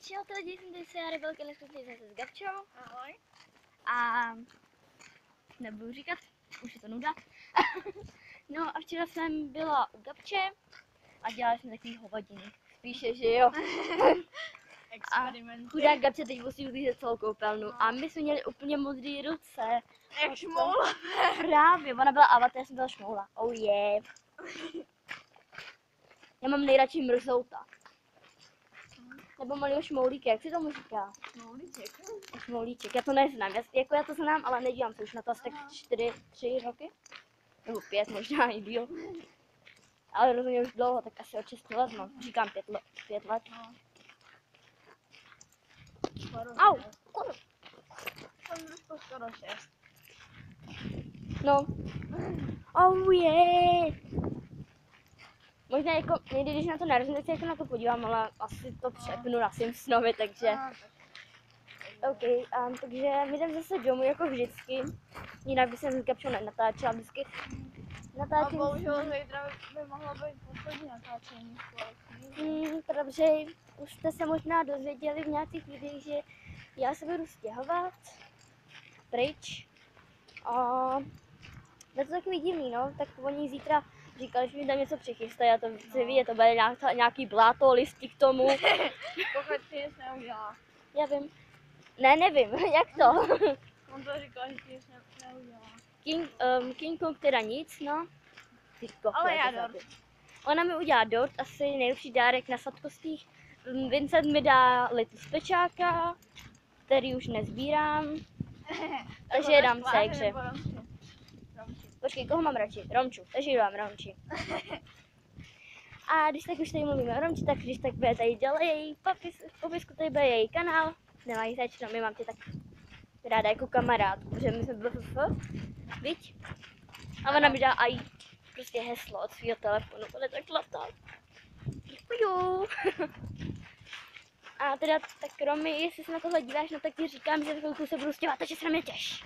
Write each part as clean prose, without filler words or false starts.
Čau lidi, jsem tady se já Rebelka, dneska jsem se s Gabčou. Ahoj. A nebudu říkat, už je to nuda. No a včera jsem byla u Gabče a dělali jsme takový hovadiny. Spíše, že jo. Experiment. Chudák Gabče teď musí uklízet celou koupelnu. A my jsme měli úplně modrý ruce. Jak šmoula. Právě, ona byla avatar, já jsem byla šmoula. Oh yeah. Já mám nejradši mrzouta. Nebo malého šmoulíka, jak si tomu říká? Šmoulíček. Šmoulíček, já to neznám, já to znám, ale nedívám se už na to asi tak 3 roky. Nebo 5 možná i díl. Ale rozhodně už dlouho, tak asi od 6 let, no. Říkám 5 let. No. Au! Jsem skoro 6. No. Oh yeah! Možná jako někdy, když na to narazím, tak se jako na to podívám, ale asi to přepnu na Simpsonovi, takže... OK, takže my jdeme zase domů jako vždycky. Jinak by jsem s Gabčou nenatáčela, vždycky natáčím. A bohužel zítra by mohlo být poslední natáčení společný. Protože už jste se možná dozvěděli v nějakých videích, že já se budu stěhovat pryč. A to je takový divný, no, tak oni zítra říkali, že mi tam něco přichystají, a to chci vidět, to bude nějaký bláto, listy k tomu. Pokud si nic neudělá. Já vím. Ne, nevím, jak to? On to říkal, že si nic neudělá. King Kong teda nic, no. Ale já dort. Ona mi udělá dort, asi nejlepší dárek na sladkostích. Vincent mi dá litr z pečáka, který už nezbírám. Takže je dám ségře. Počkej, koho mám radši? Romču, takže ji dám Romči. A když tak už tady mluvíme o Romči, tak když tak bude tady dělat její popisku, tady bude její kanál. Nemají zač, no my mám tě tak ráda jako kamarád, protože my jsme BFF, viď? A ona mi dá i prostě heslo od svého telefonu, bude tak zlatá. Děkuju. A teda, tak Romy, jestli se na tohle díváš, no tak ti říkám, že v chvilku se budu stěhovat, takže se na mě těš.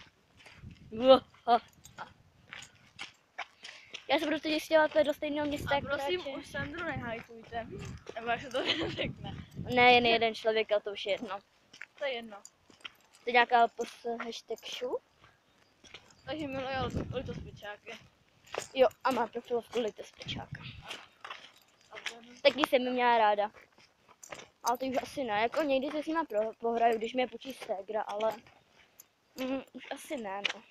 Já se budu teď stěhovat do stejného města. A prosím, už Sandru nehajkujte, nebo až se to neřekne. Ne, jen jeden člověk, ale to už je jedno. To je jedno. To je nějaká hashtag show. Takže miluje Lito z pečáky. Jo, a má profilovku Lito z pečáka. Taky jsem ji měla ráda. Ale to už asi ne, jako někdy se s nima pohraju, když mě půjčí ségra, ale už asi ne, no.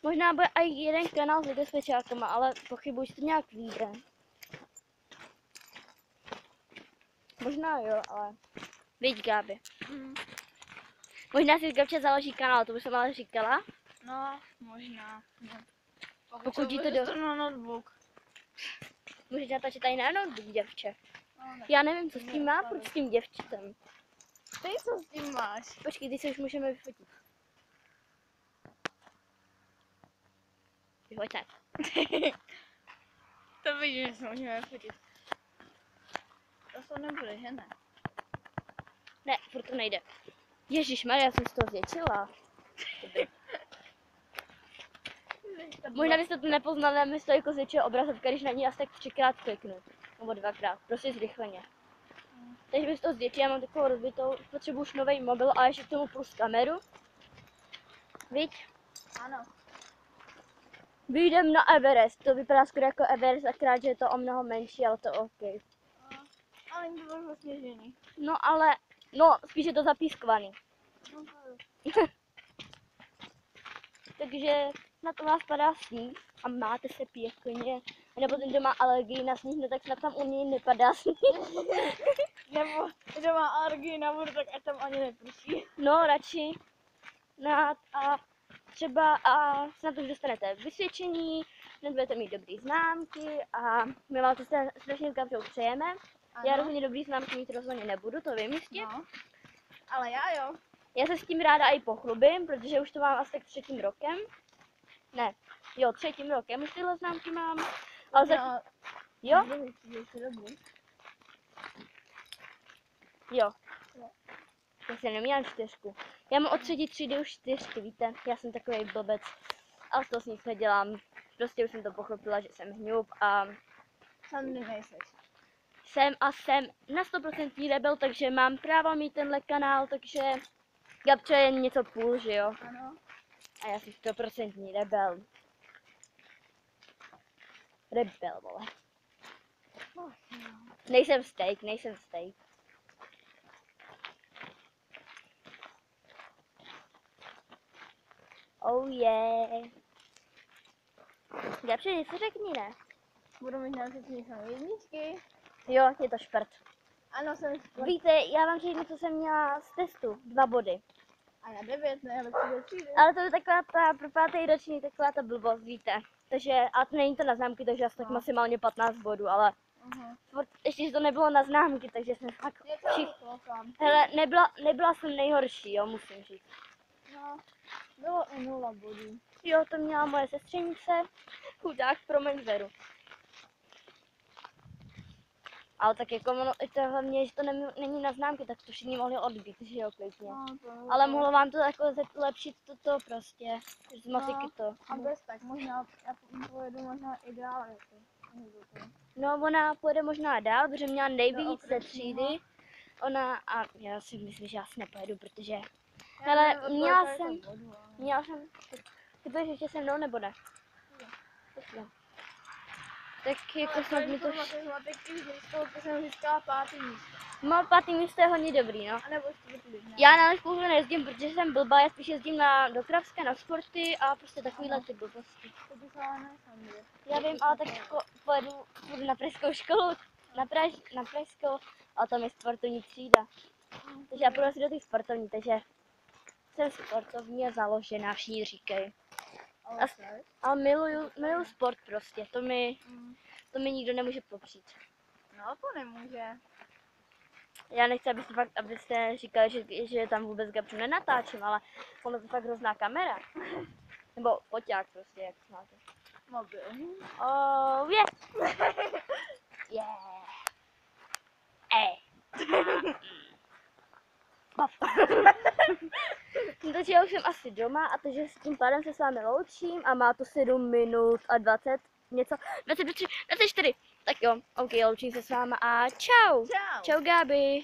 Možná bude i jeden kanál s Lito s pečákama, ale pochybuji, že to nějak vyjde. Možná jo, ale viď, Gáby. Možná si Gabče založí kanál, to už jsem ale říkala. No, možná. No. Pokud jí to do... na notebook. Můžeš natáčet tady na notebook, děvče. No, ne. Já nevím, co s tím má, proč s tím děvčetem. Ty co s tím máš? Počkej, ty se už můžeme vyfotit. Vyhoď tak. To vidíš, že se můžeme fotit. To nebude, že ne? Ne, furt to nejde. Ježišmarja, já jsem z toho zvětšila. Možná byste to nepoznali, ale mi to jako zvětšila obrazovka, když na ní asi tak 3krát kliknu. Nebo 2krát, prostě zrychleně. Takže bych to zvětšila, já mám takovou rozbitou, potřebuji už nový mobil a ještě k tomu plus kameru. Viď? Ano. Vyjdem na Everest, to vypadá skoro jako Everest, akorát, že je to o mnoho menší, ale to OK. Ale to bylo zasněžený. No ale, no spíš je to zapískovaný. No, Takže na to vás padá sníh a máte se pěkně. A nebo ten, kdo má alergii na sníh, no tak snad tam u něj nepadá sníh. nebo kdo má alergii na vodu, tak ať tam ani neprší. No radši. No a třeba snad už dostanete vysvědčení, hned budete mít dobrý známky a my vám to strašně s Gabčou přejeme. Ano. Já rozhodně dobrý známky mít rozhodně nebudu, to vím jistě. No. Ale já jo. Já se s tím ráda i pochlubím, protože už to mám asi tak 3. rokem. Ne, jo, 3. rokem už tyhle známky mám. Ale za... Jo? Jo. Já jsem neměla 4. Já mám od 3. třídy už 4, víte? Já jsem takový blbec. Ale to s nic nedělám. Prostě už jsem to pochopila, že jsem hňub a... Sandry nejseš. jsem na 100% rebel, takže mám právo mít tenhle kanál, takže Gabča je něco půl, že jo? Ano. A já jsem 100% rebel. Rebel, vole. Nejsem steak. Oh yeah. Gabče, něco řekni, ne? Budu mít nějaké jedničky. Jo, je to šprt. Ano, jsem Víte, já vám řeknu, co jsem měla z testu. 2 body. a na 9, ne, lepší do třídy. Ale to je taková ta pro 5. ročník, taková ta blbost, víte. Takže, a to není to na známky, takže asi tak No. maximálně 15 bodů, ale furt, ještě že to nebylo na známky, takže jsem fakt hele, nebyla jsem nejhorší, jo, musím říct. No, bylo i 0 bodů. Jo, to měla moje sestřenice, chudák, promiň Veru. Ale tak jako ono, to hlavně, že to není na známky, tak to všichni mohli odbít, že jo, klidně. No, Ale mohlo vám to jako zlepšit toto prostě, z matiky to. A bez tak, možná, já pojedu možná i dál, jako. No, ona pojede možná dál, protože měla nejvíc ze třídy. Ona, a já si myslím, že asi nepojedu, protože, hele, měla jsem, ty budeš ještě se mnou, nebo ne? Jo. Tak jako snad mi to... To jsem získala 5. místo. No, 5. místo je hodně dobrý, no. A nebo 4. ne. Já na školu nejezdím, protože jsem blbá, já spíš jezdím do Kravska, na sporty a prostě takovýhle ty blbosti. To bych ale nesam, Já vím, ale tak jako půjdu na pražskou školu, na pražskou, a tam je sportovní třída. Takže já půjdu asi do té sportovní, takže jsem sportovně založená, všichni říkají. A miluju sport prostě, to mi nikdo nemůže popřít. No to nemůže. Já nechci, abyste říkali, že tam vůbec Gabču nenatáčím, ale ono to fakt hrozná kamera. Nebo foťák prostě, jak znáte. Mobilní. Oh, yeah. Yeah. Takže já už jsem asi doma a takže s tím pádem se s vámi loučím a má to 7 minut a 20 něco, 23, 24. Tak jo, ok, loučím se s váma a čau. Čau. Čau Gabi.